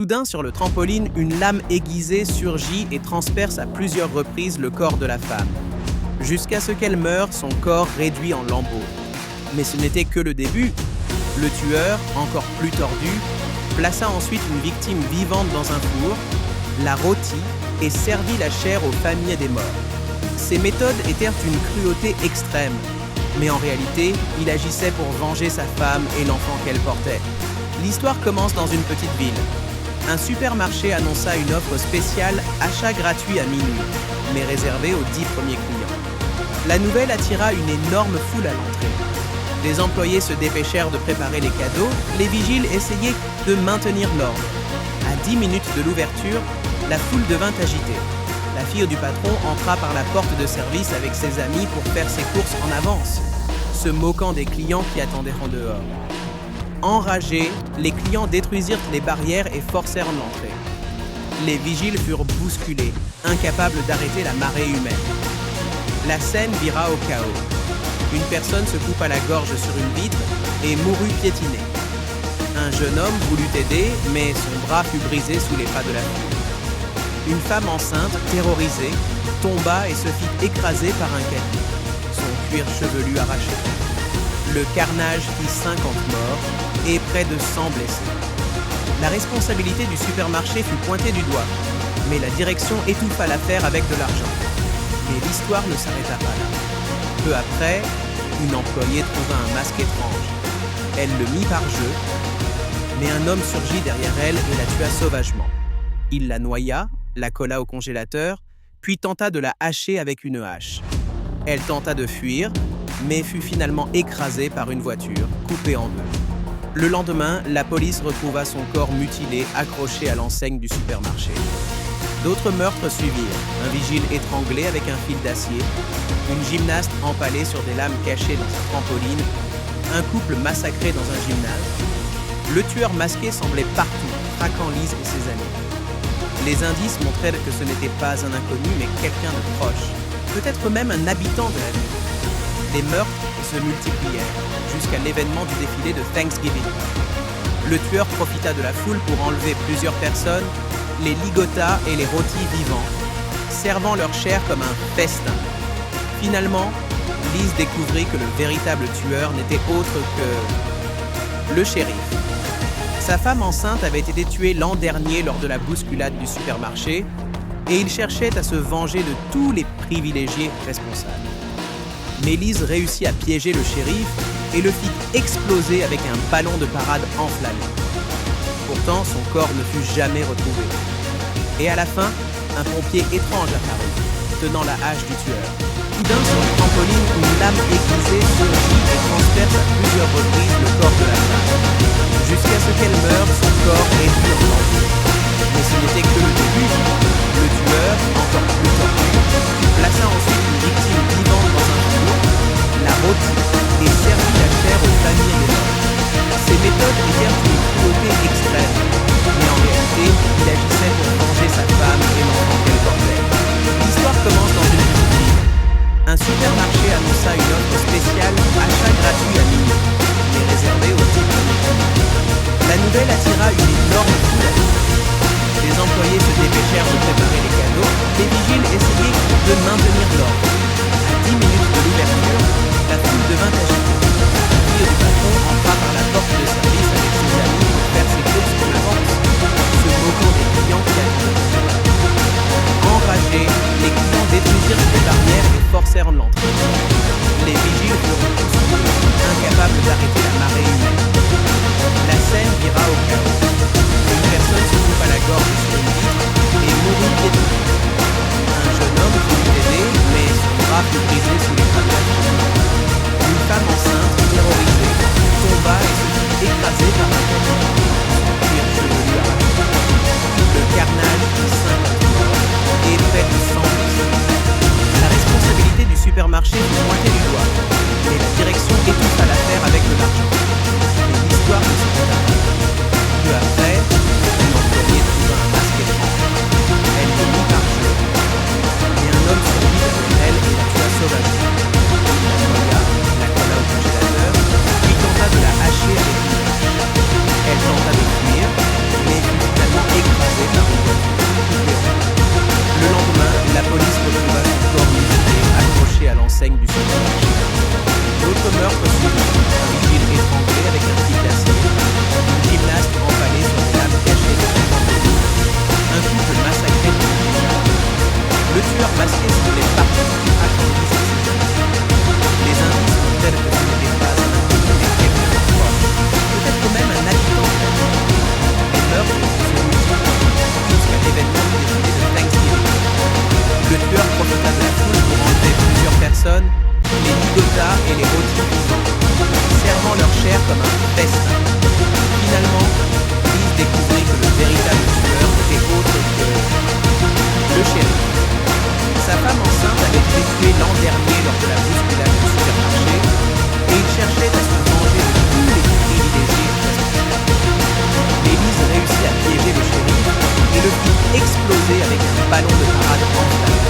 Soudain, sur le trampoline, une lame aiguisée surgit et transperce à plusieurs reprises le corps de la femme, jusqu'à ce qu'elle meure, son corps réduit en lambeaux. Mais ce n'était que le début. Le tueur, encore plus tordu, plaça ensuite une victime vivante dans un four, la rôtit et servit la chair aux familles des morts. Ces méthodes étaient d'une cruauté extrême, mais en réalité, il agissait pour venger sa femme et l'enfant qu'elle portait. L'histoire commence dans une petite ville. Un supermarché annonça une offre spéciale achat gratuit à minuit, mais réservé aux 10 premiers clients. La nouvelle attira une énorme foule à l'entrée. Les employés se dépêchèrent de préparer les cadeaux, les vigiles essayaient de maintenir l'ordre. À 10 minutes de l'ouverture, la foule devint agitée. La fille du patron entra par la porte de service avec ses amis pour faire ses courses en avance, se moquant des clients qui attendaient en dehors. Enragés, les clients détruisirent les barrières et forcèrent l'entrée. Les vigiles furent bousculés, incapables d'arrêter la marée humaine. La scène vira au chaos. Une personne se coupa la gorge sur une vitre et mourut piétinée. Un jeune homme voulut aider, mais son bras fut brisé sous les pas de la foule. Une femme enceinte, terrorisée, tomba et se fit écraser par un caddie, son cuir chevelu arraché. Le carnage fit 50 morts et près de 100 blessés. La responsabilité du supermarché fut pointée du doigt, mais la direction étouffa l'affaire avec de l'argent. Mais l'histoire ne s'arrêta pas là. Peu après, une employée trouva un masque étrange. Elle le mit par jeu, mais un homme surgit derrière elle et la tua sauvagement. Il la noya, la colla au congélateur, puis tenta de la hacher avec une hache. Elle tenta de fuir, mais fut finalement écrasée par une voiture, coupée en deux. Le lendemain, la police retrouva son corps mutilé, accroché à l'enseigne du supermarché. D'autres meurtres suivirent, un vigile étranglé avec un fil d'acier, une gymnaste empalée sur des lames cachées dans sa trampoline, un couple massacré dans un gymnase. Le tueur masqué semblait partout, traquant Lise et ses amis. Les indices montraient que ce n'était pas un inconnu, mais quelqu'un de proche, peut-être même un habitant de la ville. Les meurtres se multiplièrent, jusqu'à l'événement du défilé de Thanksgiving. Le tueur profita de la foule pour enlever plusieurs personnes, les ligota et les rôtit vivants, servant leur chair comme un festin. Finalement, Lise découvrit que le véritable tueur n'était autre que le shérif. Sa femme enceinte avait été tuée l'an dernier lors de la bousculade du supermarché et il cherchait à se venger de tous les privilégiés responsables. Mais Lise réussit à piéger le shérif et le fit exploser avec un ballon de parade enflammé. Pourtant, son corps ne fut jamais retrouvé. Et à la fin, un pompier étrange apparut, tenant la hache du tueur. Soudain, sur le trampoline, une lame aiguisée surgit et transperce à plusieurs reprises le corps de la femme, jusqu'à ce qu'elle meure, son corps réduit en lambeaux. Mais ce n'était que le début. Le tueur, encore plus tordu, plaça ensuite une victime vivante dans un four, la rôtit et servit la chair aux familles des morts. Ces méthodes étaient d'une cruauté extrême, mais en réalité, il agissait pour venger sa femme et l'enfant qu'elle portait. L'histoire commence dans une petite ville. Un supermarché annonça une offre spéciale achat gratuit à minuit, mais réservée aux 10 premiers clients. La nouvelle attira une énorme foule à l'entrée. Les employés se dépêchèrent de préparer les cadeaux, les vigiles essayaient de maintenir l'ordre. À 10 minutes de l'ouverture, la foule devint agitée. La fille du patron entra par la porte de service avec ses amis pour faire ses courses en avance, se moquant des clients qui attendaient. Enragés, les clients détruisirent les barrières et forcèrent l'entrée. Les vigiles furent bousculés, incapables d'arrêter la marée humaine. La scène vira au chaos. Une personne se coupa la gorge sur une vitre et mourut piétinée. Un jeune homme voulut aider, mais son bras fut brisé sous les pas de la foule. Une femme enceinte, terrorisée, tomba et se fit écraser par un caddie, son cuir chevelu arraché. Le carnage fit 50 morts et près de 100 blessés. La responsabilité du supermarché fut ballon de parade enflammé.